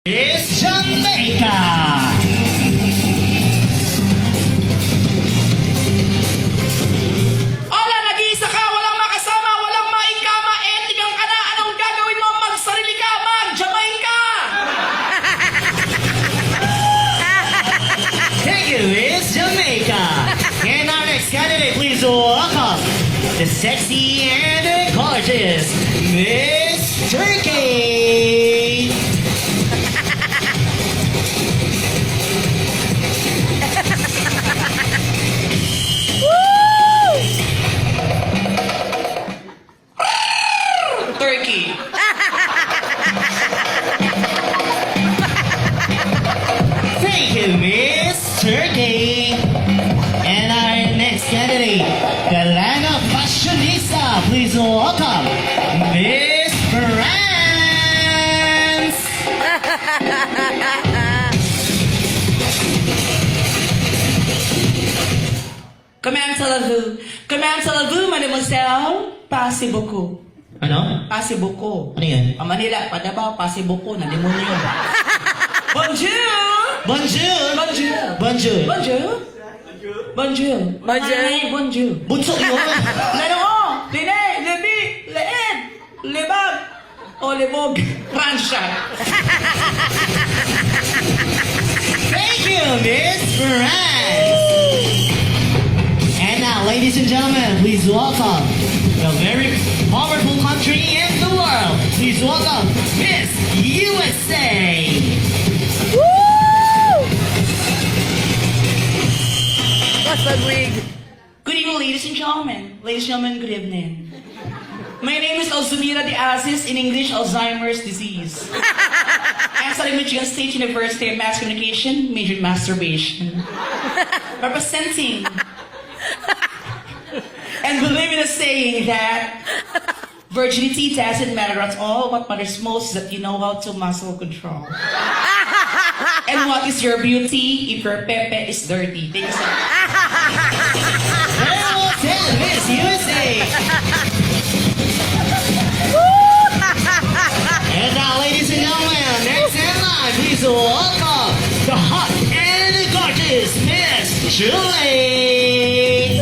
It's Jamaica! Ala, nag-iisa ka, walang makasama, walang maikama, etigang ka na, anong gagawin mo? Magsarili ka, mag-Jamaica! Thank you, it's Jamaica! And our next candidate, please welcome the sexy and the gorgeous Miss Turkey! Turkey. Thank you, Miss Turkey! And our next candidate, the land of fashionista, please welcome Miss France! Comment allez-vous, mademoiselle? Passez beaucoup. Ano? Passez beaucoup. Ano yan? Ang Manila, Padabaw, passez beaucoup, na demonyo. Bonjour! Bonjour! Bonjour! Bonjour! Bonjour! Bonjour! Bonjour. Ay, bonjour! Bunso yun! Lano, Lene, Lebi, Leed, Lebag, o Lebog, Fransya. Thank you, Miss France! And now, ladies and gentlemen, please welcome the very powerful country in the world. Please welcome Miss USA! What's the wig? Good evening, ladies and gentlemen. Ladies and gentlemen, good evening. My name is Alzumira de Aziz, in English, Alzheimer's disease. I'm studying Michigan State University in Mass Communication, major in masturbation. Representing and believe in a saying that virginity doesn't matter at all. What matters most is that you know how to muscle control. And what is your beauty if your pepe is dirty? Thank you so much. Well done, Miss USA! And now, ladies and gentlemen, next in line, please welcome the hot and the gorgeous Miss Julie!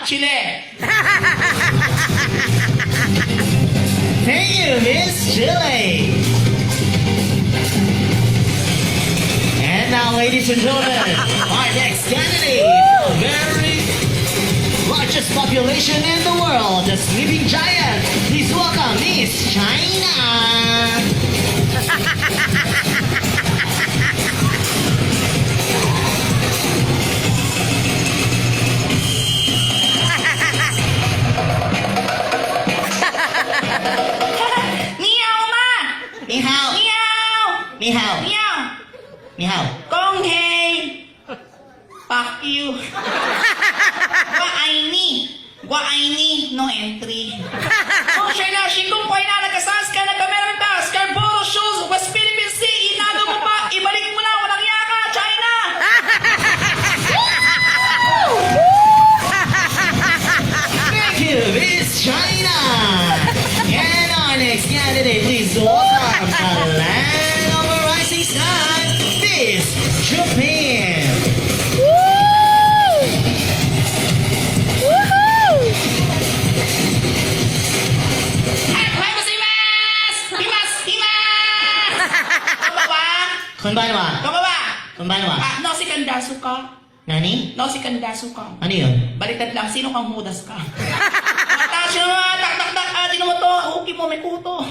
Chile. Thank you, Miss Chile. And now, ladies and gentlemen, our next candidate, the very largest population in the world, the sleeping giant. Please welcome Miss China. Meow ma. Ni hao. Meow. Ni hao. Meow. Ni hao. Kong hei. Fuck you. Gua ai ni no entry. Oh, China, shikong po na nagkasas ka na camera pass, Scarborough shows, West Philippine Sea, inago mo pa, ibalik mo na, walang yaka, China. Thank you, Miss China. And our next candidate, please welcome the land of a rising sun, Miss Japan. Konbanwa? Kababa. Konbanwa? No si Kandasu ka. Nani? No si Kandasu ka. Ano yun? Baliktad lang, sino kang mudas ka? Mataas yun mga, tak, atin mo to, uki mo, may kuto.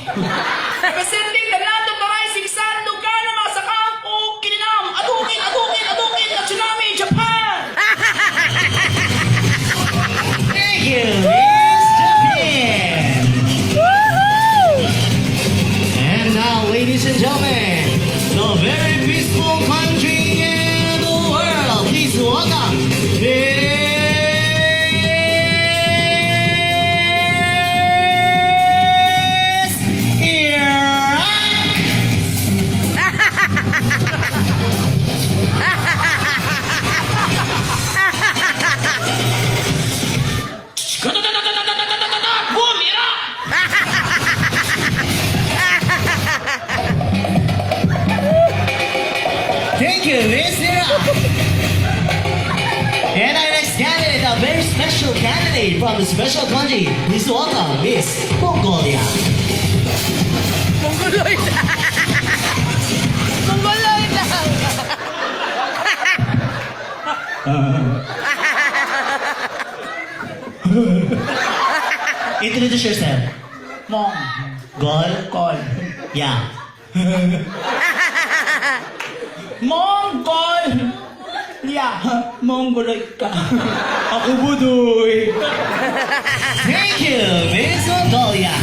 Representing the land of the rising sun, Lugano, Masaka, Ukininam, Adukin, na tsunami, Japan! Thank you, Miss Japan. And now, ladies and gentlemen, the very peaceful country in the world. Please welcome Miss from the special country, please welcome Miss Mongolia. Mongoloid. Mongoloid lang. Introduce yourself. Mong. Gol? Call. Yeah. Mongol! Yeah, Mongoloid ka. Ako budoy. Thank you, Miss Mongolia.